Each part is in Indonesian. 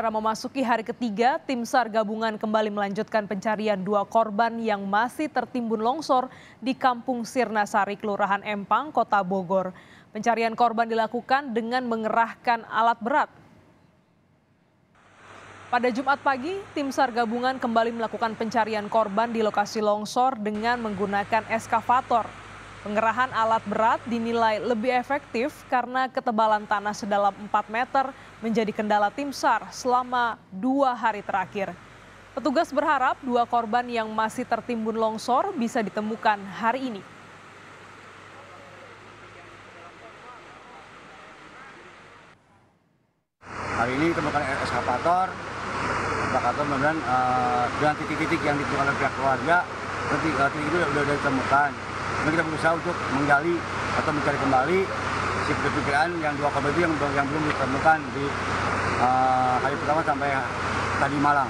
Saudara, memasuki hari ketiga, tim SAR gabungan kembali melanjutkan pencarian 2 korban yang masih tertimbun longsor di Kampung Sirnasari, Kelurahan Empang, Kota Bogor. Pencarian korban dilakukan dengan mengerahkan alat berat. Pada Jumat pagi, tim SAR gabungan kembali melakukan pencarian korban di lokasi longsor dengan menggunakan eskavator. Pengerahan alat berat dinilai lebih efektif karena ketebalan tanah sedalam 4 meter menjadi kendala tim SAR selama 2 hari terakhir. Petugas berharap 2 korban yang masih tertimbun longsor bisa ditemukan hari ini. Hari ini ditemukan eskavator, kemudian dengan titik-titik yang ditemukan oleh pihak keluarga, titik itu sudah ditemukan. Kita berusaha untuk menggali atau mencari kembali si perkiraan yang 2 korban itu yang belum ditemukan di hari pertama sampai tadi malam.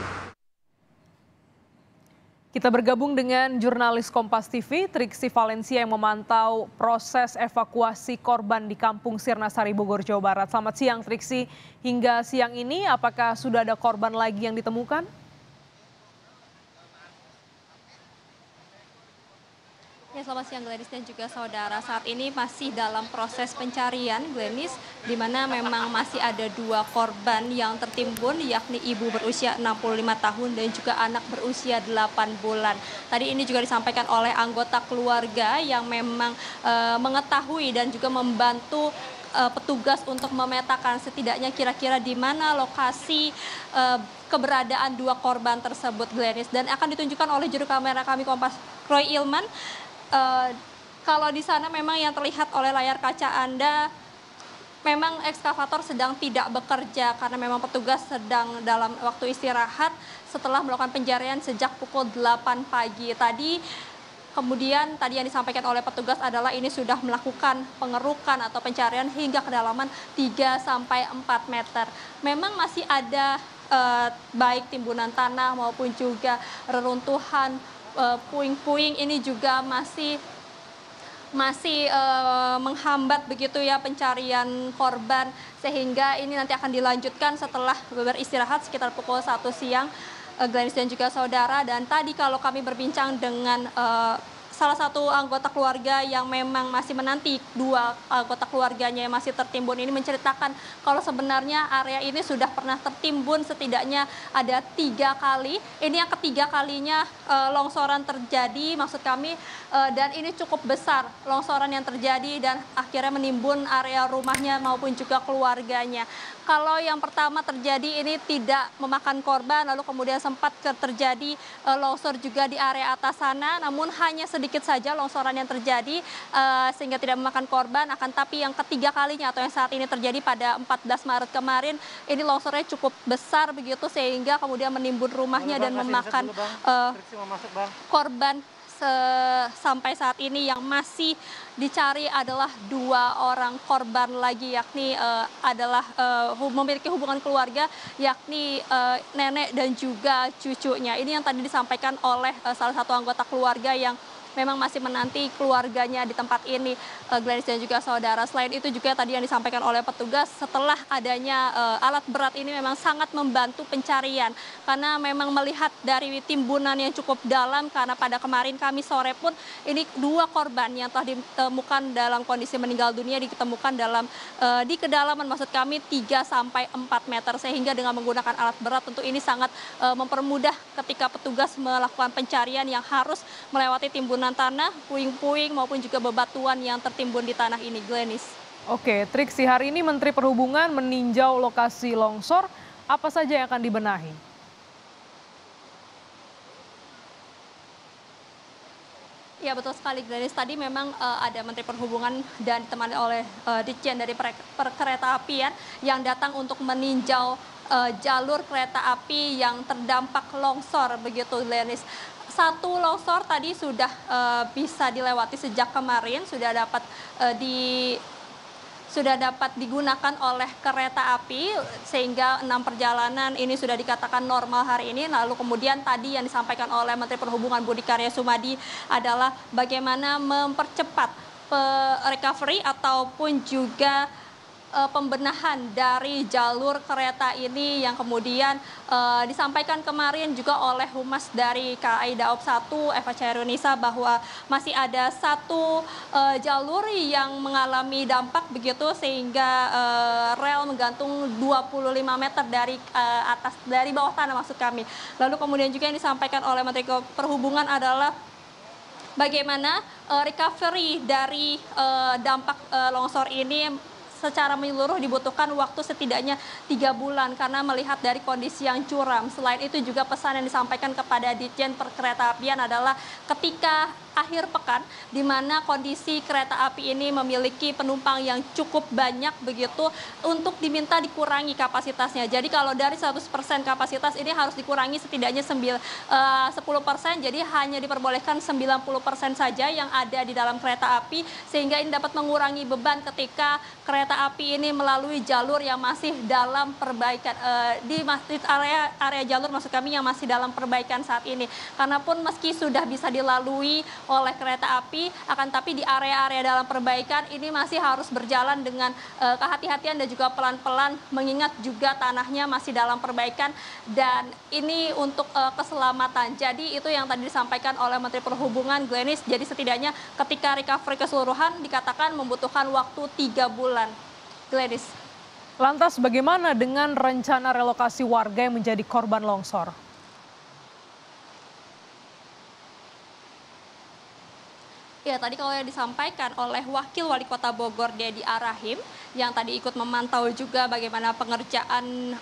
Kita bergabung dengan jurnalis Kompas TV, Triksi Valencia yang memantau proses evakuasi korban di Kampung Sirnasari, Bogor, Jawa Barat. Selamat siang, Triksi. Hingga siang ini, apakah sudah ada korban lagi yang ditemukan? Ya, selamat siang Glenis dan juga saudara. Saat ini masih dalam proses pencarian, Glenis, di mana memang masih ada 2 korban yang tertimbun, yakni ibu berusia 65 tahun dan juga anak berusia 8 bulan. Tadi ini juga disampaikan oleh anggota keluarga yang memang mengetahui dan juga membantu petugas untuk memetakan setidaknya kira-kira di mana lokasi keberadaan 2 korban tersebut, Glenis. Dan akan ditunjukkan oleh juru kamera kami Kompas, Roy Ilman. Kalau di sana memang yang terlihat oleh layar kaca Anda, memang ekskavator sedang tidak bekerja karena memang petugas sedang dalam waktu istirahat setelah melakukan pencarian sejak pukul 8 pagi tadi. Kemudian tadi yang disampaikan oleh petugas adalah ini sudah melakukan pengerukan atau pencarian hingga kedalaman 3-4 meter. Memang masih ada baik timbunan tanah maupun juga reruntuhan, puing-puing ini juga masih menghambat begitu ya pencarian korban, sehingga ini nanti akan dilanjutkan setelah beristirahat sekitar pukul 1 siang, Glenis dan juga saudara. Dan tadi kalau kami berbincang dengan salah satu anggota keluarga yang memang masih menanti 2 anggota keluarganya yang masih tertimbun ini, menceritakan kalau sebenarnya area ini sudah pernah tertimbun setidaknya ada 3 kali. Ini yang ketiga kalinya longsoran terjadi, maksud kami, dan ini cukup besar longsoran yang terjadi dan akhirnya menimbun area rumahnya maupun juga keluarganya. Kalau yang pertama terjadi ini tidak memakan korban, lalu kemudian sempat terjadi longsor juga di area atas sana, namun hanya sedikit saja longsoran yang terjadi sehingga tidak memakan korban. Akan tapi yang ketiga kalinya atau yang saat ini terjadi pada 14 Maret kemarin, ini longsornya cukup besar begitu sehingga kemudian menimbun rumahnya dan memakan korban. Sampai saat ini yang masih dicari adalah 2 orang korban lagi, yakni adalah memiliki hubungan keluarga, yakni nenek dan juga cucunya. Ini yang tadi disampaikan oleh salah satu anggota keluarga yang memang masih menanti keluarganya di tempat ini, Glenis dan juga saudara. Selain itu juga tadi yang disampaikan oleh petugas, setelah adanya alat berat ini memang sangat membantu pencarian karena memang melihat dari timbunan yang cukup dalam, karena pada kemarin Kamis sore pun ini 2 korban yang telah ditemukan dalam kondisi meninggal dunia ditemukan di kedalaman, maksud kami 3-4 meter, sehingga dengan menggunakan alat berat tentu ini sangat mempermudah ketika petugas melakukan pencarian yang harus melewati timbunan tanah, puing-puing maupun juga bebatuan yang tertimbun di tanah ini, Glenis. Oke, Triksi, hari ini Menteri Perhubungan meninjau lokasi longsor, apa saja yang akan dibenahi? Ya, betul sekali, Glenis. Tadi memang ada Menteri Perhubungan dan ditemani oleh Ditjen dari Perkereta Apian yang datang untuk meninjau jalur kereta api yang terdampak longsor begitu, Glenis. 1 longsor tadi sudah bisa dilewati sejak kemarin, sudah dapat digunakan oleh kereta api sehingga 6 perjalanan ini sudah dikatakan normal hari ini. Lalu kemudian tadi yang disampaikan oleh Menteri Perhubungan Budi Karya Sumadi adalah bagaimana mempercepat recovery ataupun juga pembenahan dari jalur kereta ini yang kemudian disampaikan kemarin juga oleh Humas dari KAI Daob 1 Eva Chairunisa bahwa masih ada satu jalur yang mengalami dampak begitu sehingga rel menggantung 25 meter dari bawah tanah maksud kami. Lalu kemudian juga yang disampaikan oleh Menteri Perhubungan adalah bagaimana recovery dari dampak longsor ini secara menyeluruh dibutuhkan waktu setidaknya 3 bulan karena melihat dari kondisi yang curam. Selain itu juga pesan yang disampaikan kepada Ditjen Perkeretaapian adalah ketika akhir pekan di mana kondisi kereta api ini memiliki penumpang yang cukup banyak begitu untuk diminta dikurangi kapasitasnya. Jadi kalau dari 100% kapasitas ini harus dikurangi setidaknya 10%, jadi hanya diperbolehkan 90% saja yang ada di dalam kereta api sehingga ini dapat mengurangi beban ketika kereta api ini melalui jalur yang masih dalam perbaikan di area jalur maksud kami yang masih dalam perbaikan saat ini. Karena pun meski sudah bisa dilalui oleh kereta api, akan tapi di area-area dalam perbaikan ini masih harus berjalan dengan kehati-hatian dan juga pelan-pelan mengingat juga tanahnya masih dalam perbaikan dan ini untuk keselamatan. Jadi itu yang tadi disampaikan oleh Menteri Perhubungan Glenis. Jadi setidaknya ketika recovery keseluruhan dikatakan membutuhkan waktu 3 bulan. Glenis. Lantas bagaimana dengan rencana relokasi warga yang menjadi korban longsor? Ya, tadi kalau yang disampaikan oleh Wakil Wali Kota Bogor, Dedi Arahim, yang tadi ikut memantau juga bagaimana pengerjaan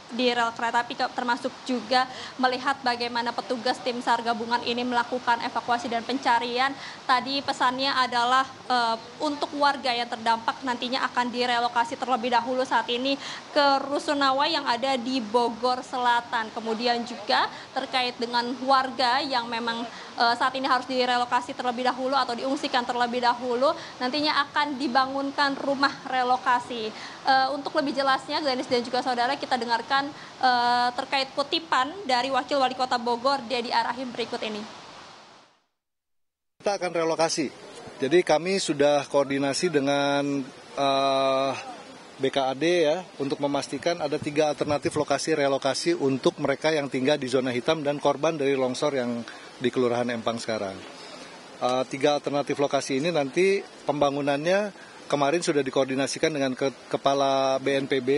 di rel kereta api termasuk juga melihat bagaimana petugas tim SAR gabungan ini melakukan evakuasi dan pencarian. Tadi pesannya adalah untuk warga yang terdampak nantinya akan direlokasi terlebih dahulu saat ini ke Rusunawa yang ada di Bogor Selatan. Kemudian juga terkait dengan warga yang memang saat ini harus direlokasi terlebih dahulu atau diungsikan terlebih dahulu, nantinya akan dibangunkan rumah relokasi. Untuk lebih jelasnya, Glenis dan juga saudara, kita dengarkan terkait kutipan dari Wakil Wali Kota Bogor, Dedi Arahim berikut ini. Kita akan relokasi. Jadi kami sudah koordinasi dengan BKAD ya untuk memastikan ada 3 alternatif lokasi relokasi untuk mereka yang tinggal di zona hitam dan korban dari longsor yang di Kelurahan Empang sekarang. 3 alternatif lokasi ini nanti pembangunannya kemarin sudah dikoordinasikan dengan Kepala BNPB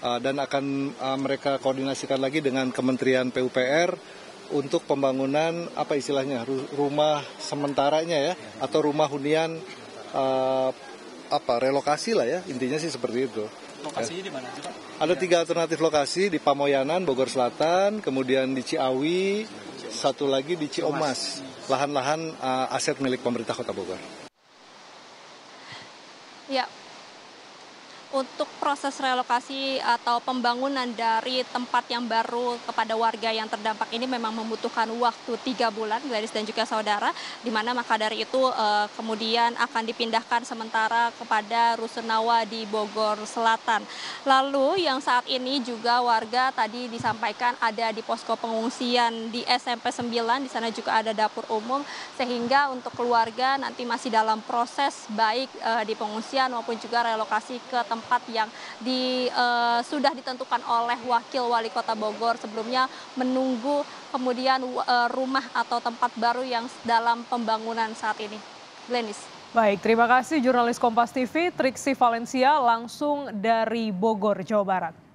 dan akan mereka koordinasikan lagi dengan Kementerian PUPR untuk pembangunan apa istilahnya rumah sementaranya ya atau rumah hunian relokasi lah ya, intinya sih seperti itu. Lokasinya di mana sih, Pak? Ada 3 alternatif lokasi di Pamoyanan, Bogor Selatan, kemudian di Ciawi, satu lagi di Ciomas, lahan-lahan aset milik pemerintah Kota Bogor. Ya, untuk proses relokasi atau pembangunan dari tempat yang baru kepada warga yang terdampak ini memang membutuhkan waktu 3 bulan, Gladys dan juga saudara, di mana maka dari itu kemudian akan dipindahkan sementara kepada Rusunawa di Bogor Selatan. Lalu yang saat ini juga warga tadi disampaikan ada di posko pengungsian di SMP 9, di sana juga ada dapur umum, sehingga untuk keluarga nanti masih dalam proses baik di pengungsian maupun juga relokasi ke tempat yang sudah ditentukan oleh Wakil Wali Kota Bogor sebelumnya menunggu kemudian rumah atau tempat baru yang dalam pembangunan saat ini. Glenis. Baik, terima kasih jurnalis Kompas TV Triksi Valencia langsung dari Bogor, Jawa Barat.